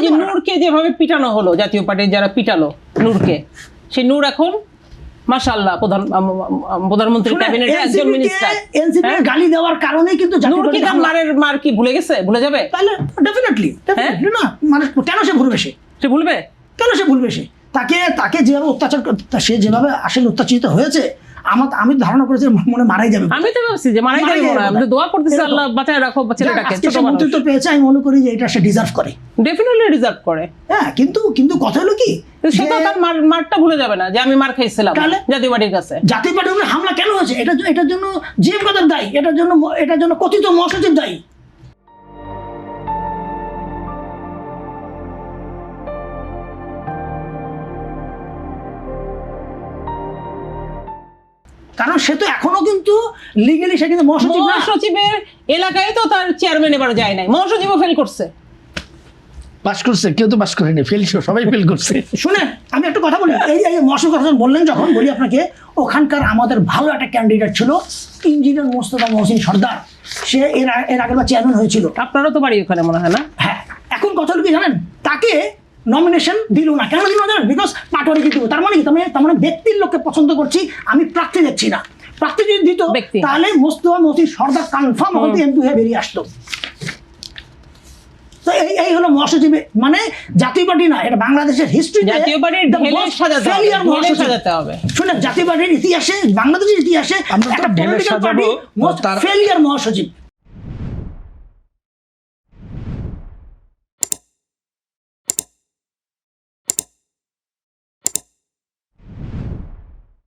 এই যে নূরকে যেভাবে পিটানো হলো, জাতীয় পার্টির যারা পিটালো নূরকে, সেই নূর এখন মাশাআল্লাহ প্রধানমন্ত্রী ক্যাবিনেটে একজন মিনিস্টার। এনসিপি গালি দেওয়ার কারণেই কিন্তু নূর কি তার মার কি ভুলে গেছে, ভুলে যাবে? তাহলে ডেফিনেটলি না, মানে কেন সে ভুলবে? সে ভুলবে কেন? সে ভুলবে? তাকে যেভাবে অত্যাচার, সে যেভাবে আসলে অত্যাচারিত হয়েছে, আমি ধারণা করেছি মনে মারাই যাবে। আমি তো ভাবছি যে মারাই যাবে, আমি তো দোয়া করতেছি আল্লাহ বাঁচায় রাখো ছেলেটাকে। সে মন্ত্রিত্ব পেয়েছে, আমি মনে করি যে এটা সে ডিজার্ভ করে, ডেফিনেটলি ডিজার্ভ করে। হ্যাঁ, কিন্তু কথা হলো কি, সে তো তার মারটা ভুলে যাবে না যে আমি মার খাইছিলাম জাতীয় পার্টির কাছে। জাতীয় পার্টির উপরে হামলা কেন হয়েছে? এটার জন্য জিএম কাদের দায়ী, এটার জন্য কথিত মহাসচিব দায়ী। কারণ সে তো এখনো কিন্তু লিগ্যালি সে কিন্তু মহাসচিবের এলাকায় তো তার চেয়ারম্যান এবার যায় নাই, মহাসচিবও ফেল করছে। পাস করছে, কেউ তো পাস করেনি, ফেল, সবাই ফেল করছে। শুনেন, আমি একটা কথা বলি, এই মহাসচিব কথা বললেন যখন, বলি আপনাকে, ওখানকার আমাদের ভালো একটা ক্যান্ডিডেট ছিল ইঞ্জিনিয়ার মোস্তফা মহসিন সর্দার। সে এর আগের চেয়ারম্যান হয়েছিল। আপনারও তো বাড়ি ওখানে মনে হয় না? হ্যাঁ। এখন কথা হলো কি জানেন, তাকে নমিনেশন দিল না। কেন দিল না জানেন? বিকজ পাটোয়ারি দিব। তার মানে কি? তার মানে ব্যক্তির লোককে পছন্দ করছি, আমি প্রার্থী দেখছি না। প্রার্থী যদি দিত তাহলে মোস্তফা মহসিন সর্দার কনফার্ম হতে এমপি হয়ে বেরিয়ে আসতো। তো এই হলো মহাসচিব, মানে জাতীয় পার্টি না, এটা বাংলাদেশের হিস্ট্রি। জাতীয় পার্টির ঢেলে সাজাতে হবে। শুনে, জাতীয় পার্টির ইতিহাসে, বাংলাদেশের ইতিহাসে একটা পলিটিক্যাল পার্টি মোস্ট ফেলিয়ার মহাসচিব।